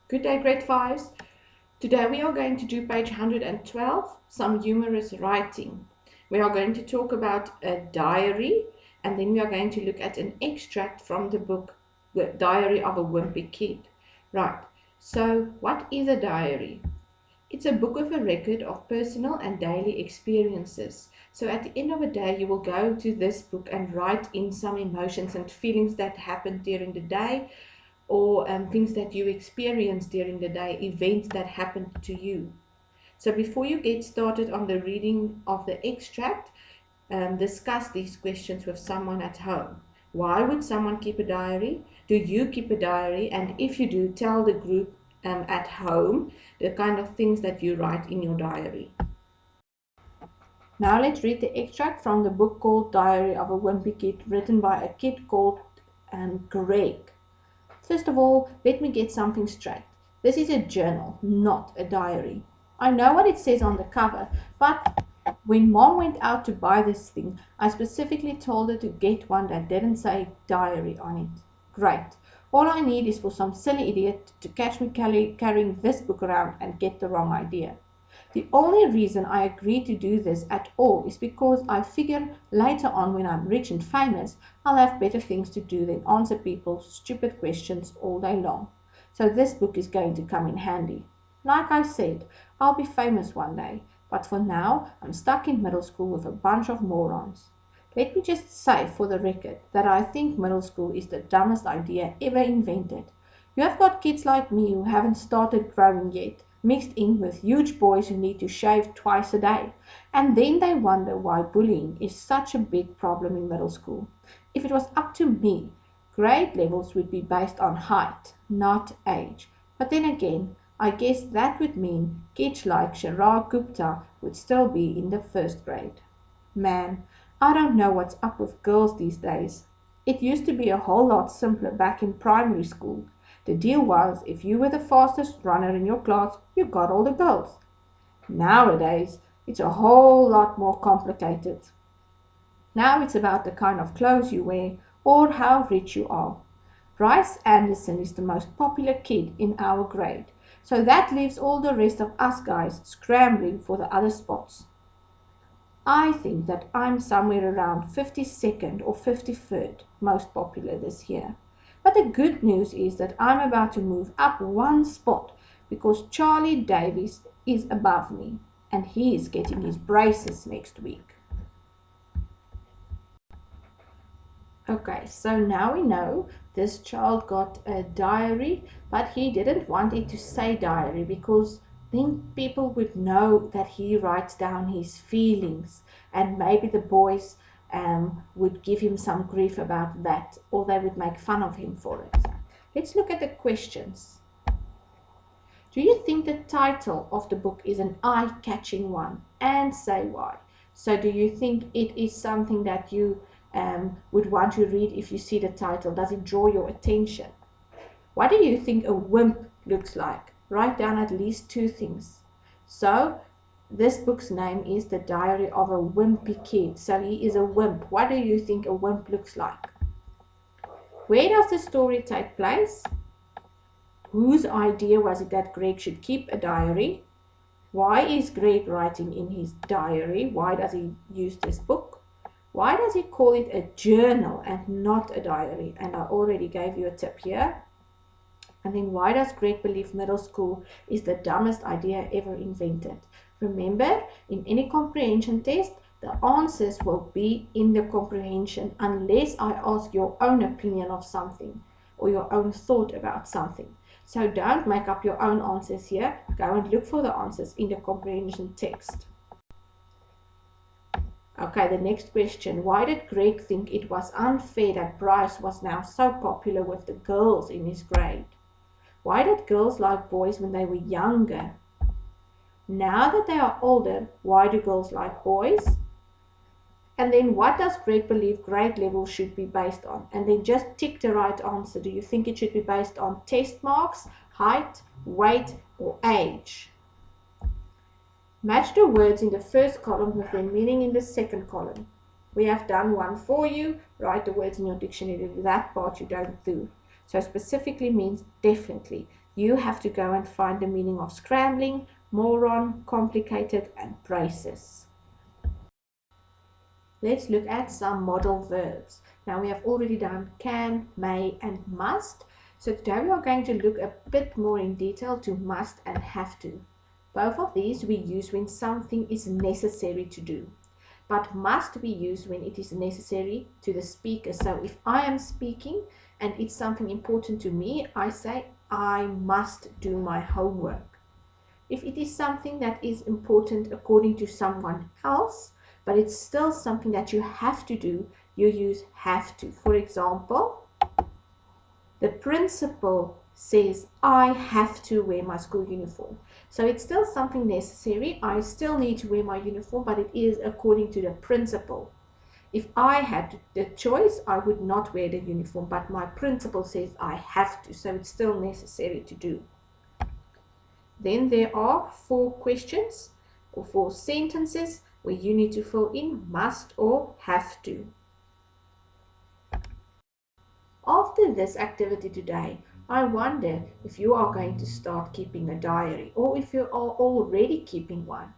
Good day, grade 5s. Today we are going to do page 112, some humorous writing. We are going to talk about a diary, and then we are going to look at an extract from the book, The Diary of a Wimpy Kid. Right, so what is a diary? It's a book of a record of personal and daily experiences. So at the end of the day, you will go to this book and write in some emotions and feelings that happened during the day, or things that you experienced during the day, events that happened to you. So before you get started on the reading of the extract, discuss these questions with someone at home. Why would someone keep a diary? Do you keep a diary? And if you do, tell the group at home the kind of things that you write in your diary. Now let's read the extract from the book called Diary of a Wimpy Kid, written by a kid called Greg. First of all, let me get something straight. This is a journal, not a diary. I know what it says on the cover, but when Mom went out to buy this thing, I specifically told her to get one that didn't say diary on it. Great. All I need is for some silly idiot to catch me carrying this book around and get the wrong idea. The only reason I agreed to do this at all is because I figure later on, when I'm rich and famous, I'll have better things to do than answer people's stupid questions all day long. So this book is going to come in handy. Like I said, I'll be famous one day, but for now, I'm stuck in middle school with a bunch of morons. Let me just say for the record that I think middle school is the dumbest idea ever invented. You have got kids like me who haven't started growing yet, mixed in with huge boys who need to shave twice a day. And then they wonder why bullying is such a big problem in middle school. If it was up to me, grade levels would be based on height, not age. But then again, I guess that would mean kids like Sharad Gupta would still be in the first grade. Man, I don't know what's up with girls these days. It used to be a whole lot simpler back in primary school. The deal was, if you were the fastest runner in your class, you got all the girls. Nowadays, it's a whole lot more complicated. Now it's about the kind of clothes you wear or how rich you are. Bryce Anderson is the most popular kid in our grade, so that leaves all the rest of us guys scrambling for the other spots. I think that I'm somewhere around 52nd or 53rd most popular this year. But the good news is that I'm about to move up one spot because Charlie Davies is above me and he is getting his braces next week. Okay, so now we know this child got a diary, but he didn't want it to say diary because then people would know that he writes down his feelings, and maybe the boys would give him some grief about that, or they would make fun of him for it. Let's look at the questions. Do you think the title of the book is an eye-catching one? And say why. So do you think it is something that you would want to read if you see the title? Does it draw your attention? What do you think a wimp looks like? Write down at least 2 things. So this book's name is The Diary of a Wimpy Kid. So he is a wimp. What do you think a wimp looks like? Where does the story take place? Whose idea was it that Greg should keep a diary? Why is Greg writing in his diary? Why does he use this book? Why does he call it a journal and not a diary? And I already gave you a tip here. And then why does Greg believe middle school is the dumbest idea ever invented? Remember, in any comprehension test, the answers will be in the comprehension unless I ask your own opinion of something or your own thought about something. So don't make up your own answers here. Go and look for the answers in the comprehension text. Okay, the next question. Why did Greg think it was unfair that Bryce was now so popular with the girls in his grade? Why did girls like boys when they were younger? Now that they are older, why do girls like boys? And then what does Greg believe grade level should be based on? And then just tick the right answer. Do you think it should be based on test marks, height, weight, or age? Match the words in the first column with their meaning in the second column. We have done one for you. Write the words in your dictionary. That part you don't do. So specifically means definitely. You have to go and find the meaning of scrambling, moron, complicated, and braces. Let's look at some modal verbs. Now we have already done can, may, and must. So today we are going to look a bit more in detail to must and have to. Both of these we use when something is necessary to do, but must be used when it is necessary to the speaker. So if I am speaking and it's something important to me, I say I must do my homework. If it is something that is important according to someone else, but it's still something that you have to do, you use have to. For example, the principal says, I have to wear my school uniform. So it's still something necessary. I still need to wear my uniform, but it is according to the principal. If I had the choice, I would not wear the uniform, but my principal says I have to, so it's still necessary to do. Then there are 4 questions or 4 sentences where you need to fill in must or have to. After this activity today, I wonder if you are going to start keeping a diary or if you are already keeping one.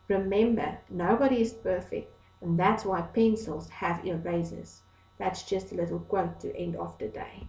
Remember, nobody is perfect, and that's why pencils have erasers. That's just a little quote to end of the day.